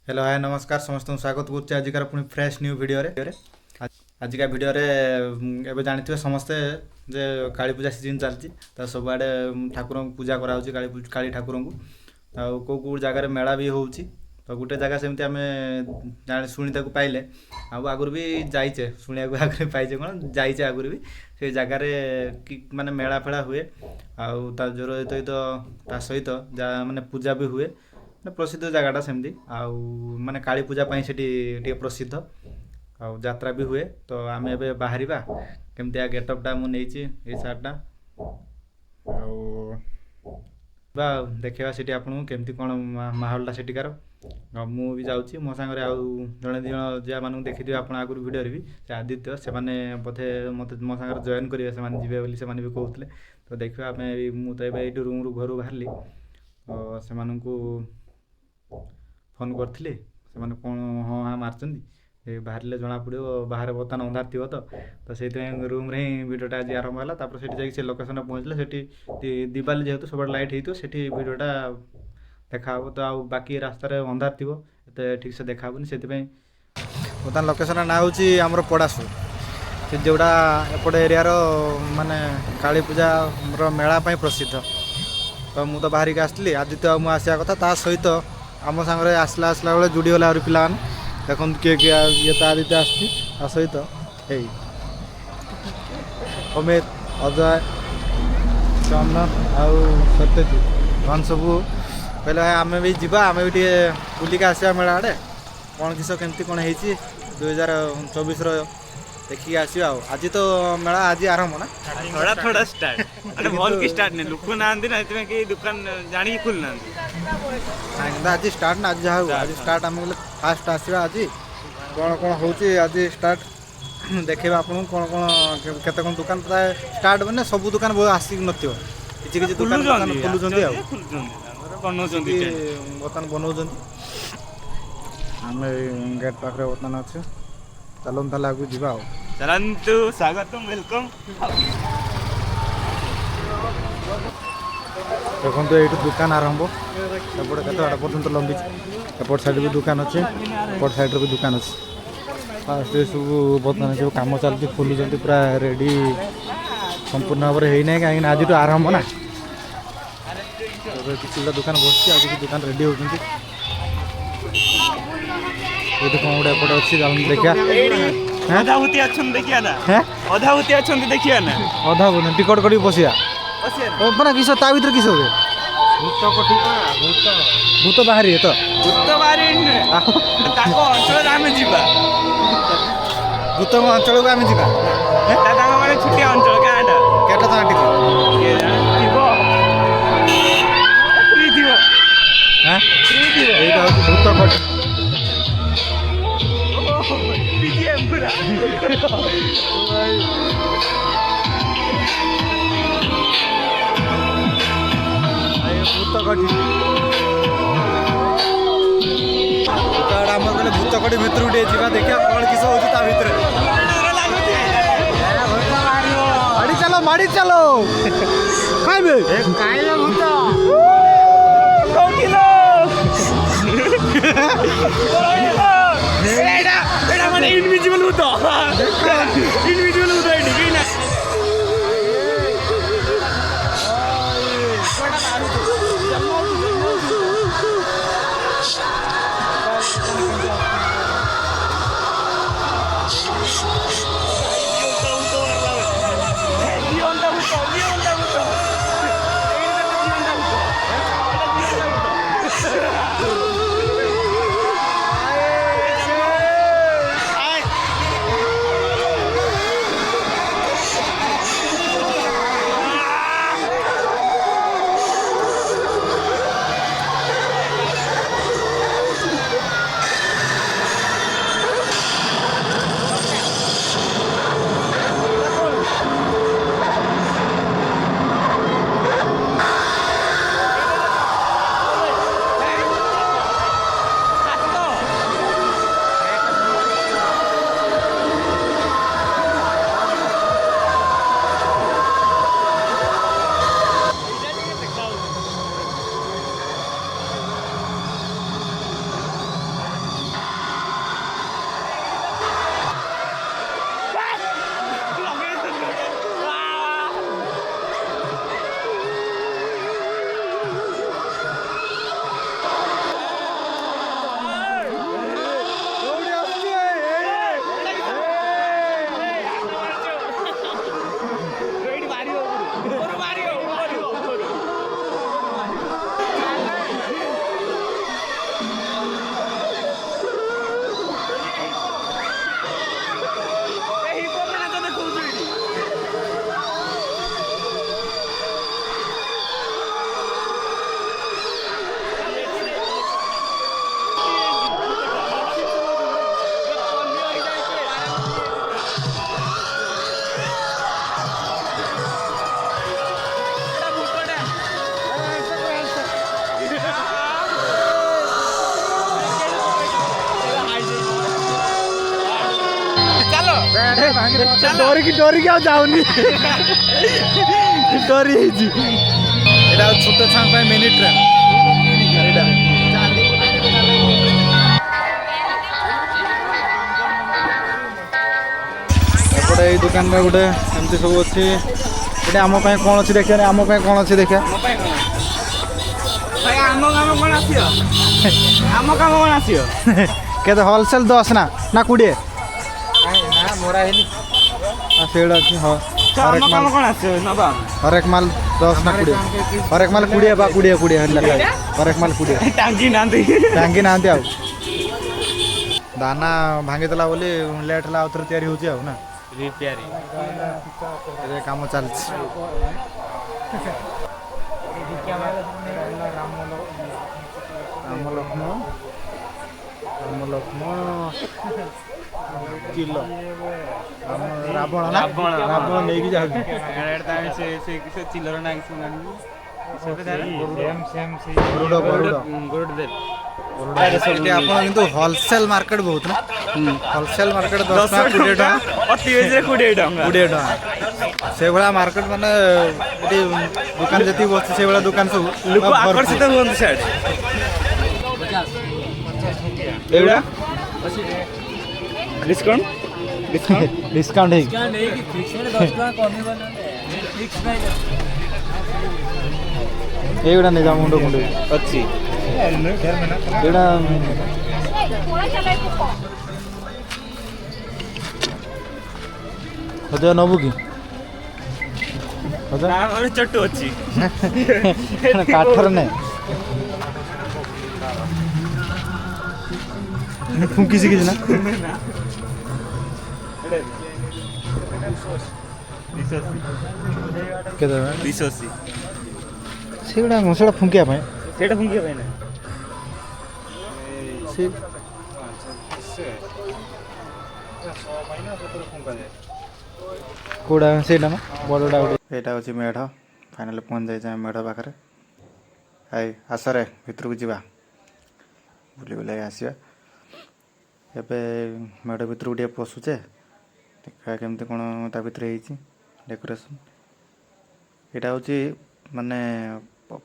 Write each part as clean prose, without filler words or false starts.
Hello hi नमस्कार समस्त स्वागत करुच्चे आजिकार पुणी फ्रेश न्यू वीडियो रे आजिका वीडियो रे एबे जानथिबे समस्ते जे काली पूजा सीजन चलती तो सबआडे ठाकुर पूजा करा होची काली ठाकुर को को को जगह रे मेला भी होची तो गोटे जगह सेमती आमे जाने सुनी ताको पाइले आगुर भी जाइचे सुनिया को आगरे पाइचे कोन जाइचे आगुर भी से जगह रे माने मेला फेला हुए आउ ता जोर तो ता सहित जा माने पूजा भी हुए प्रसिद्ध जगहटा सेमती आउ माने काली पूजा पाई सेठी प्रसिद्ध आउ यात्रा भी हुए तो आमे एबे बाहरिबा केमतिया गेटअपटा मु नेइची ए सार्टटा आउ बा देखिबा सेठी आपन केमती कोन माहौलटा सेठिकार मु भी जाउची मो संगे आउ जणे दिन जे मानु देखिथिबे आपन आगुर वीडियो रे भी से आदित्य से माने बोथे मते मो संगे जॉइन करिवे से माने जिवे बोली से माने भी कहउतले तो देखिबा आमे मु तो एबे एटू रूम रु घरु बाहरली और से माननकु फोन करथिले से माने कोन हां हां मारचंदी बाहरले जना पड़ो बाहर बर्तमान अंधार थी तो से रूम रे भिडियोटा आज आरंभ है तापर से जाकि से लोकेशन पहुँचले से दिवाली जेहेतु सब लाइट होती से भिडियोटा देखा तो आ बाकी रास्तार अंधार थी ठीक से देखाबनी से बर्तमान लोकेशन ना हूँ आमर पड़ासु से जोड़ा एपट एरिया माने काली पूजा मेला प्रसिद्ध तो मुझे तो बाहर आसली आदित्य मुझे आसा कथा ता सहित आम सांगे आसला आसला बेले जुड़ीगला आ पिला देखो किए किए ये तो आदित्य आसती सहित अमित अजय चंदन आउ सत्यजी भन सबू पहले आम भी जावा आम भी बुलिक आसा मेला आड़े कौन किस केमती कौन हो 2024 देखिए आसो आज तो मेला आज आरंभ ना थोड़ा थोड़ा स्टार्ट अरे मॉल की स्टार्ट नहीं लुक ना ना इतने की दुकान जानी खुल ना आज स्टार्ट ना आज जहाँ आज स्टार्ट आम फास्ट आसवा आज कौन कौन हो आज स्टार्ट देखा आप कौन कौन केते कौन दुकान प्राय स्टार्ट मैंने सब दुकान बहुत आसिक नथियो किछि किछि दुकान खोलुचंदी बर्तमान बनाउचंदी आम गेट पाखरे बर्तमान अच्छे चलन ताले आगु जीवा चलंतु स्वागतम वेलकम देखो ये दुकान आरंभ एपटे केत पर्यटन लंबी एपट साइड भी दुकान अच्छे एपट साइड भी दुकान अच्छे फास्ट सब बर्तमान सब कम चलती खोलुँच पूरा रेडी संपूर्ण भाव में होना कहीं आज आरंभ ना किसी दुकान बस आज दुकान रेडी होती ये कौन गोटे एपटे अच्छी देखा अधाभूति अच्छन देखिया ना अधाभूति अच्छन देखिया ना अधा बोल टिकट करी बसिया बना किस ता भीतर किस हुए भूत बाहरी तो भूत बाहरी ताको अंचल आमे जीवा भूत अंचल को आमे जीवा ताको माने छुटिया अंचल काडा केटा ता टिकट के जीवो फ्री दिवो हां फ्री दिवो एटा भूत कट बीजीएम पूरा भूतकटी भूतकटी भितर उठे जा देखा कौन किस होता भितर माड़ी चलो खाइबे भूत माने इनविजिबल भूत इनविजिबल भूत एडी ना ଡରିକି ଡରିକି ଆଉ ଯାଉନି ଡରି ହେଇଛି। ଏଇଟା ଆଉ ଛୋଟ ଛୁଆଙ୍କ ପାଇଁ ମିନି ଟ୍ରେନ୍ ଏଇଟା। ଏପଟେ ଏଇ ଦୋକାନରେ ଗୋଟେ ଏମିତି ସବୁ ଅଛି। ଏଇଟା ଆମ ପାଇଁ କ'ଣ ଅଛି ଦେଖିବା, ଆମ ପାଇଁ କ'ଣ ଅଛି ଦେଖିବା। ଆମ କାମ କ'ଣ ଆସିବ? ଆମ କାମ କ'ଣ ଆସିବ? କେତେ ହୋଲସେଲ୍ 10 ନା 20? ନା ମରା ହେଇନି। ସେଇଟା ଅଛି। ହଁ ଆମ କାମ କ'ଣ ଆସିବ ନବା? हरेक माल 10 ना 20, हरेक माल 20 बा 20 हरेक माल 20 ଟାଙ୍ଗି ନାହାନ୍ତି। टांगी ना आउ दाना भांगी देला बोली लेट ହେଲା ଆଉ ଥରେ ତିଆରି ହେଉଛି ଆଉ ନା ରିପେୟାରିଂ ଏବେ କାମ ଚାଲିଛି। ରାମ ଲକ୍ଷ୍ମଣ କିଲୋ ରାବଣ ନା ରାବଣ ନେଇକି ଯାଉଛି। ସେ ଚିଲର ନାଇଁ ଶୁଣାନି ଏଠି ଆପଣ କିନ୍ତୁ ହୋଲସେଲ ମାର୍କେଟ ବହୁତ ନା ହୋଲସେଲ ମାର୍କେଟ 10 ଟଙ୍କା 20 ଟଙ୍କା ଅତି ବେଶୀରେ 20 ଟଙ୍କା 20 ଟଙ୍କା ସେଇଭଳିଆ ମାର୍କେଟ ମାନେ ଏଠି ଦୋକାନ ଯେତିକି ବସୁଛି ସେଇଭଳିଆ ଦୋକାନ ସବୁ ଲୋକ ଆକର୍ଷିତ ହୁଅନ୍ତି ସାର୍। ଏଇଗୁଡ଼ା ଡିସକାଉଣ୍ଟ ଡିସକାଉଣ୍ଟ ହେଇକି ଏଇଗୁଡ଼ା ନେଇଯା ମୁଣ୍ଡ ମୁଣ୍ଡ ଅଛି। ଏଇଟା ହଜାର ନେବୁ କି ଚଟୁ ଅଛି କାଠରେ ନାଇଁ ଫୁଙ୍କି ଶିଖିଛି ନା କେତେ 280 ସେଗୁଡ଼ା ସେଇଟା ଫୁଙ୍କିବା ପାଇଁ ସେଇଟା ଫୁଙ୍କିବା ପାଇଁ ନା ସେ କୋଉଟା ସେଇଟା ନା ବଡ଼ଟା ଗୋଟେ ଏଇଟା ହେଉଛି ମେଢ଼ ଫାଇନାଲି ପହଞ୍ଚି ଯାଇଛି ଆମେ ମେଢ଼ ପାଖରେ। ଆଇ ଆସରେ ଭିତରକୁ ଯିବା ବୁଲି ବୁଲାଇ ଆସିବା। ଏବେ ମେଢ଼ ଭିତରକୁ ଟିକେ ପଶୁଛେ ଦେଖିବା କେମିତି କ'ଣ ତା ଭିତରେ ହେଇଛି ଡେକୋରେସନ୍। ଏଇଟା ହେଉଛି ମାନେ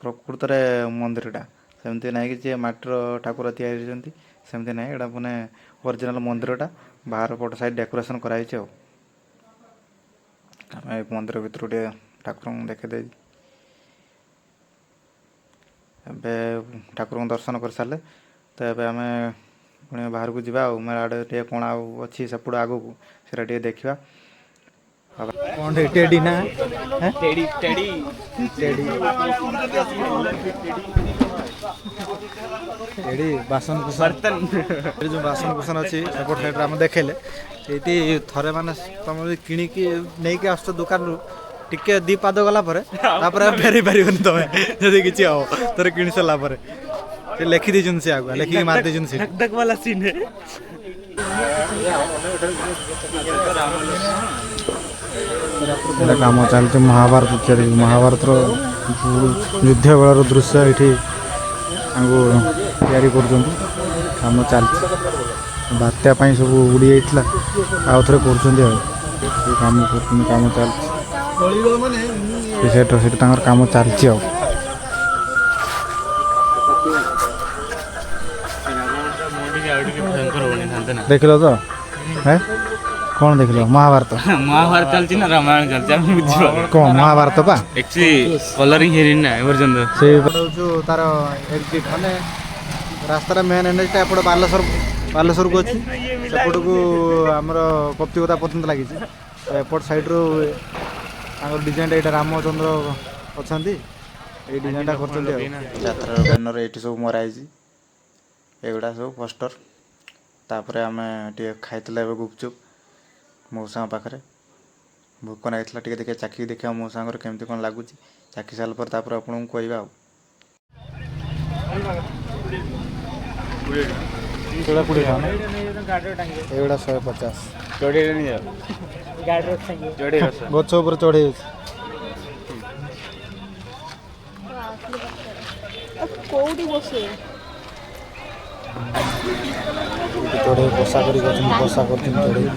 ପ୍ରକୃତରେ ମନ୍ଦିରଟା ସେମିତି ନାହିଁ କି ଯିଏ ମାଟିର ଠାକୁର ତିଆରି ହେଇଛନ୍ତି ସେମିତି ନାହିଁ। ଏଇଟା ମାନେ ଅରିଜିନାଲ୍ ମନ୍ଦିରଟା ବାହାର ପଟ ସାଇଡ଼୍ ଡେକୋରେସନ୍ କରାଯାଇଛି ଆଉ। ଆମେ ମନ୍ଦିର ଭିତରୁ ଟିକେ ଠାକୁରଙ୍କୁ ଦେଖିଦେଇ ଏବେ ଠାକୁରଙ୍କୁ ଦର୍ଶନ କରିସାରିଲେ ତ ଏବେ ଆମେ ପୁଣି ବାହାରକୁ ଯିବା ଆଉ ମେଳା ଆଡ଼େ ଟିକେ କ'ଣ ଆଉ ଅଛି ସେପଟ ଆଗକୁ ସେଇଟା ଟିକେ ଦେଖିବା। କ'ଣ ଟେଡ଼ି ନା ଟେଡ଼ି ବାସନ କୁସନ ଏଠି ଯେଉଁ ବାସନ କୁସନ ଅଛି ସେପଟ ସାଇଡ଼୍ରେ ଆମେ ଦେଖେଇଲେ ସେଇଠି ଥରେ ମାନେ ତମେ ଯଦି କିଣିକି ନେଇକି ଆସୁଛ ଦୋକାନରୁ ଟିକେ ଦି ପାଦ ଗଲା ପରେ ତାପରେ ଫେରି ପାରିବନି ତମେ ଯଦି କିଛି ହବ ଥରେ କିଣି ସାରିଲା ପରେ ସେ ଲେଖି ଦେଇଛନ୍ତି ସେ ଆଗୁଆ ଲେଖିକି ମାରି ଦେଇଛନ୍ତି ସେ ଏଇଟା କାମ ଚାଲିଛି ମହାଭାରତ ତିଆରି ମହାଭାରତର ଯୁଦ୍ଧ ବେଳର ଦୃଶ୍ୟ ଏଇଠି ତାଙ୍କୁ ତିଆରି କରୁଛନ୍ତି। କାମ ଚାଲିଛି ବାତ୍ୟା ପାଇଁ ସବୁ ଉଡ଼ି ଯାଇଥିଲା ଆଉ ଥରେ କରୁଛନ୍ତି ଆଉ କାମ କରୁଛନ୍ତି କାମ ଚାଲିଛି ସେଠି ତାଙ୍କର କାମ ଚାଲିଛି ଆଉ। ଦେଖିଲ ତ କ'ଣ ଦେଖିଲ ମହାଭାରତ ମହାଭାରତ ଚାଲିଛି ନା ରାମାୟଣ ଚାଲିଛି ଆମେ ବୁଝିବା କ'ଣ ମହାଭାରତ ପା ଆକ୍ଚୁଆଲି କଲରିଂ ହେଇନି ନା ଏପର୍ଯ୍ୟନ୍ତ ସେଇ ହେଉଛୁ ତାର ଏକ୍ଜିଟ୍ ମାନେ ରାସ୍ତାର ମେନ୍ ଏନ୍ଏଚ୍ଟା ଏପଟେ ବାଲେଶ୍ୱରକୁ ଅଛି ସେପଟକୁ ଆମର କପ୍ତିକତା ପର୍ଯ୍ୟନ୍ତ ଲାଗିଛି ଏପଟ ସାଇଡ଼୍ରୁ ତାଙ୍କର ଡିଜାଇନଟା ଏଇଟା ରାମଚନ୍ଦ୍ର ଅଛନ୍ତି ଏଇ ଡିଜାଇନଟା କରୁଛନ୍ତି ଆଉ। ଯାତ୍ରାର ବ୍ୟାନର ଏଇଠି ସବୁ ମରା ହେଇଛି ଏଗୁଡ଼ା ସବୁ ପୋଷ୍ଟର। ତାପରେ ଆମେ ଟିକେ ଖାଇଥିଲେ ଏବେ ଗୁପଚୁପ ମଉସାଙ୍କ ପାଖରେ ଭୋକ ଲାଗିଥିଲା ଟିକେ ଦେଖିବା ଚାଖିକି ଦେଖିବା ମଉସାଙ୍କର କେମିତି କ'ଣ ଲାଗୁଛି ଚାଖି ସାରିଲା ପରେ ତାପରେ ଆପଣଙ୍କୁ କହିବା ଆଉ। ଏଗୁଡ଼ା 150 ଗଛ ଉପରେ ଚଢ଼େଇ ଅଛି। କୋଉଠି ବସେ ଚଢ଼େଇ ବସା କରି କରୁଛନ୍ତି ବସା କରୁଛନ୍ତି ଚଢ଼େଇ।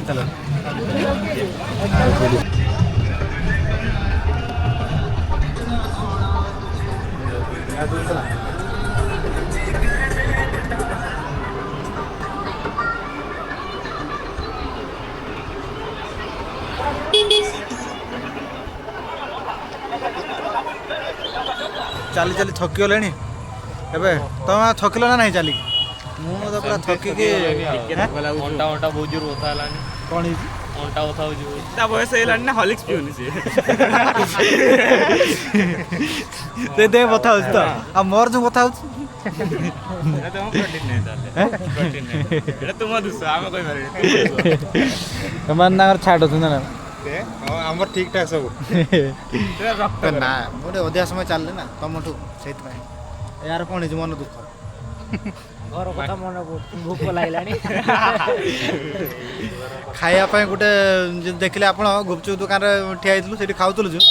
ଚାଲି ଚାଲି ଥକି ଗଲେଣି ଏବେ ତମେ ଥକିଲ ନା ନାହିଁ ଚାଲିକି? ମୁଁ ତ ପୁରା ଥକିକି ଅଣ୍ଟା ଅଣ୍ଟା ବହୁତ ଜୋର ବଥା ହେଲାଣି। କ'ଣ ହେଇଛି? ଅଣ୍ଟା ବଥା ହଉଛି ବହୁତ। ତା ବୟସ ହେଇଲାଣି ନା ହଲିକ୍ସ ପିଉନି ସିଏ। ସେ ଦେହ ବଥା ହଉଛି ତ ଆଉ ମୋର ଯେଉଁ ବଥା ହଉଛି ଏଇଟା ତମ ପ୍ରୋଟିନ୍ ନାହିଁ ତାହେଲେ। ପ୍ରୋଟିନ୍ ନାହିଁ। ଏଇଟା ତୁମ ଦୋଷ ଆମେ କହିପାରିବିନି। ସେମାନେ ତାଙ୍କର ଛାଡ଼ ଅଛନ୍ତି ନା ଆମର ଠିକ୍ ଠାକ୍ ସବୁ। ନା ମୁଁ ଟିକେ ଅଧିକା ସମୟ ଚାଲିଲି ନା ତମଠୁ ସେଇଥିପାଇଁ ଏହାର କ'ଣ ହେଇଛି ମନ ଦୁଃଖ? ଘର କଥା ମନେ ପଡୁଛି ଭୋକ ଲାଗିଲାଣି। ଖାଇବା ପାଇଁ ଗୋଟେ ଦେଖିଲେ ଆପଣ ଗୁପଚୁପ ଦୋକାନରେ ଠିଆ ହେଇଥିଲୁ ସେଇଠି ଖାଉଥିଲୁ ଯେଉଁ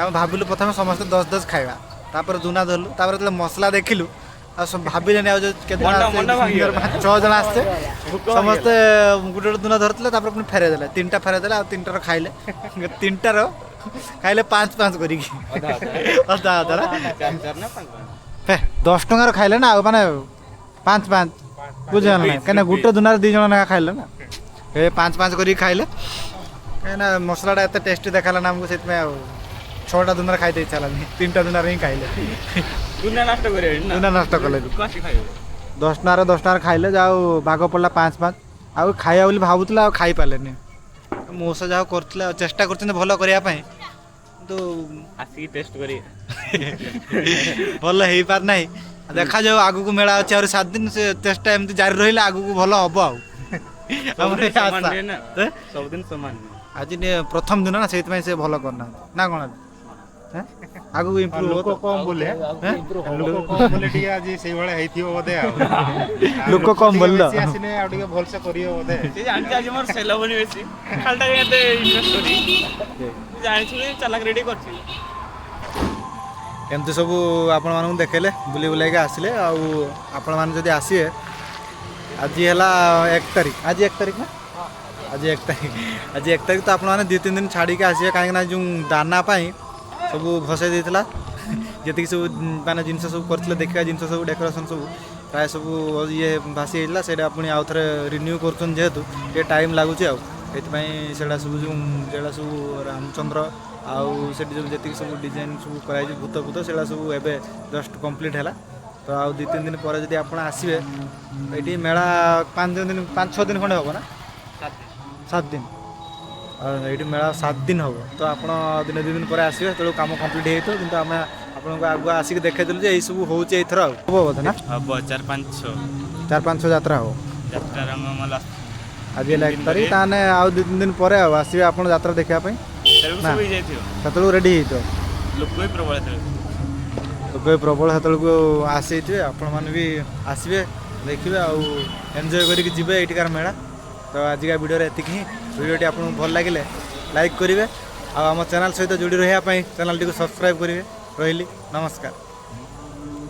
ଆମେ ଭାବିଲୁ ପ୍ରଥମେ ସମସ୍ତେ 10 ଖାଇବା ତାପରେ ଦୁନା ଧରିଲୁ ତାପରେ ଯେତେବେଳେ ମସଲା ଦେଖିଲୁ ଆଉ ସବୁ ଭାବିଲେନି ଆଉ କେତେ ଜଣ ମଣ୍ଡା ଭାଙ୍ଗିଗଲା। 6 ଜଣ ଆସିছে ସମସ୍ତେ ଗୋଟେ ଗୋଟେ ଦୁନା ଧରିଥିଲେ ତାପରେ ପୁଣି ଫେରେଇ ଦେଲେ 3ଟା ଫେରେଇ ଦେଲେ ଆଉ 3ଟାର ଖାଇଲେ 3ଟାର ଖାଇଲେ 5 କରିକି ଅଧା ଅଧା ନା 10 ଟଙ୍କାର ଖାଇଲେ ନା ଆଉ ମାନେ 5 ବୁଝିଗଲା ନା କାହିଁକିନା ଗୋଟେ ଦୁନାରେ 2 ଜଣ ଲେଖା ଖାଇଲେ ନା ଏ 5 କରିକି ଖାଇଲେ କାହିଁକିନା ମସଲାଟା ଏତେ ଟେଷ୍ଟି ଦେଖାଲା ନା ଆମକୁ ସେଥିପାଇଁ ଆଉ 6ଟା ଦୁନାରେ ଖାଇତେ ଇଚ୍ଛା ହେଲାନି 3ଟା ଦୁନାରେ ହିଁ ଖାଇଲେ ଦୁନିଆ ନଷ୍ଟ କରିବେନି ନା। ଦୁନା ନଷ୍ଟ କଲେ ଲୋକ ଆସି ଖାଇବେ। 10 ଟଙ୍କାରେ ଖାଇଲେ ଯାହା ହଉ ଭାଗ ପଡ଼ିଲା 5 ଆଉ ଖାଇବା ବୋଲି ଭାବୁଥିଲେ ଆଉ ଖାଇପାରିଲେନି ମଉସା ଯାହା ହଉ କରିଥିଲେ ଆଉ ଚେଷ୍ଟା କରୁଛନ୍ତି ଭଲ କରିବା ପାଇଁ କିନ୍ତୁ ଆସିକି ଟେଷ୍ଟ କରିବେ। ଭଲ ହେଇପାର ନାହିଁ ଦେଖାଯାଉ ଆଗକୁ ମେଳା ଅଛି ଆହୁରି 7 ଦିନ ସେ ଚେଷ୍ଟା ଏମିତି ଜାରି ରହିଲେ ଆଗକୁ ଭଲ ହବ ଆଉ ଆମର ଏ ସମାନ ଆଶା। ନୁହେଁ ନା। ଏ? ସବୁଦିନ ସମାନ ନୁହେଁ। ଆଜି ପ୍ରଥମ ଦିନ ନା ସେଇଥିପାଇଁ ସେ ଭଲ କରୁନାହାନ୍ତି ନା କ'ଣ ହେଁ? ଆଗକୁ ଇମ୍ପ୍ରୁଭ ଲୋକ କମ୍ ବୋଲି ଲୋକ କମ୍ ବୋଲି ଟିକେ ଆଜି ସେଇଭଳିଆ ହେଇଥିବ ବୋଧେ ଆଉ। ଲୋକ କମ୍ ବୋଲି ତ। ବେଶୀ ଆସିନେ ଆଉ ଟିକେ ଭଲସେ କରିବ ବୋଧେ। ସେ ଜାଣିଛି ଆଜି ମୋର ସେଲ୍ ହବନି ବେଶୀ ଖାଲିଟା ଏତେ ଇନଭେଷ୍ଟ କରି ଜାଣିଛୁ ଯେ ଚାଲାକ ରେଡି କରିଛି। ଏମିତି ସବୁ ଆପଣମାନଙ୍କୁ ଦେଖେଇଲେ ବୁଲି ବୁଲାଇକି ଆସିଲେ ଆଉ ଆପଣମାନେ ଯଦି ଆସିବେ ଆଜି ହେଲା 1 ତାରିଖ ଆଜି 1 ତାରିଖ ନା ଆଜି 1 ତାରିଖ ଆଜି 1 ତାରିଖ ତ ଆପଣମାନେ 2-3 ଦିନ ଛାଡ଼ିକି ଆସିବେ କାହିଁକିନା ଯେଉଁ ଦାନା ପାଇଁ ସବୁ ଭସେଇ ଦେଇଥିଲା ଯେତିକି ସବୁ ମାନେ ଜିନିଷ ସବୁ କରିଥିଲେ ଦେଖିବା ଜିନିଷ ସବୁ ଡେକୋରେସନ୍ ସବୁ ପ୍ରାୟ ସବୁ ଇଏ ଭାସି ହେଇଥିଲା ସେଇଟା ପୁଣି ଆଉ ଥରେ ରିନ୍ୟୁ କରୁଛନ୍ତି ଯେହେତୁ ଟିକେ ଟାଇମ୍ ଲାଗୁଛି ଆଉ ସେଥିପାଇଁ ସେଇଟା ସବୁ ଯେଉଁଟା ସବୁ ରାମଚନ୍ଦ୍ର ଆଉ ସେଠି ଯେଉଁ ଯେତିକି ସବୁ ଡିଜାଇନ୍ ସବୁ କରାଯାଇଛି ଭୂତ ସେଇଟା ସବୁ ଏବେ ଜଷ୍ଟ କମ୍ପ୍ଲିଟ୍ ହେଲା ତ ଆଉ 2-3 ଦିନ ପରେ ଯଦି ଆପଣ ଆସିବେ ଏଇଠି ମେଳା 5-6 ଦିନ ଖଣ୍ଡେ ହେବ ନା 7 ଦିନ ଆଉ ଏଇଠି ମେଳା 7 ଦିନ ହେବ ତ ଆପଣ ଦିନେ 2 ଦିନ ପରେ ଆସିବେ ସେତେବେଳକୁ କାମ କମ୍ପ୍ଲିଟ୍ ହେଇଯାଇଥିବ କିନ୍ତୁ ଆମେ ଆପଣଙ୍କୁ ଆଗୁଆ ଆସିକି ଦେଖେଇଦେଲୁ ଯେ ଏଇସବୁ ହେଉଛି ଏଇଥର ଆଉ ହେବ ବୋଧେ ନା ହବ 4-5-6 4-5 ଯାତ୍ରା ହେବ ଯାତ୍ରା ରଙ୍ଗମହଲ ଆଜି ହେଲା 1 ତାରିଖ ତାହେଲେ ଆଉ 2-3 ଦିନ ପରେ ଆଉ ଆସିବେ ଆପଣ ଯାତ୍ରା ଦେଖିବା ପାଇଁ ତେଳକୁ ନା। ସବୁ ହେଇଯାଇଥିବ ସେତେବେଳକୁ ରେଡ଼ି ହେଇଥିବ ଲୋକ ବି ପ୍ରବଳ ତେଳକୁ ଲୋକ ବି ପ୍ରବଳ ସେତେବେଳକୁ ଆସିଯାଇଥିବେ ଆପଣମାନେ ବି ଆସିବେ ଦେଖିବେ ଆଉ ଏନ୍ଜୟ କରିକି ଯିବେ ଏଇଠିକାର ମେଳା ତ ଆଜିକା ଭିଡ଼ିଓରେ ଏତିକି ହିଁ ଭିଡ଼ିଓଟି ଆପଣଙ୍କୁ ଭଲ ଲାଗିଲେ ଲାଇକ୍ କରିବେ ଆଉ ଆମ ଚ୍ୟାନେଲ୍ ସହିତ ଯୋଡ଼ି ରହିବା ପାଇଁ ଚ୍ୟାନେଲ୍ଟିକୁ ସବସ୍କ୍ରାଇବ୍ କରିବେ ରହିଲି ନମସ୍କାର।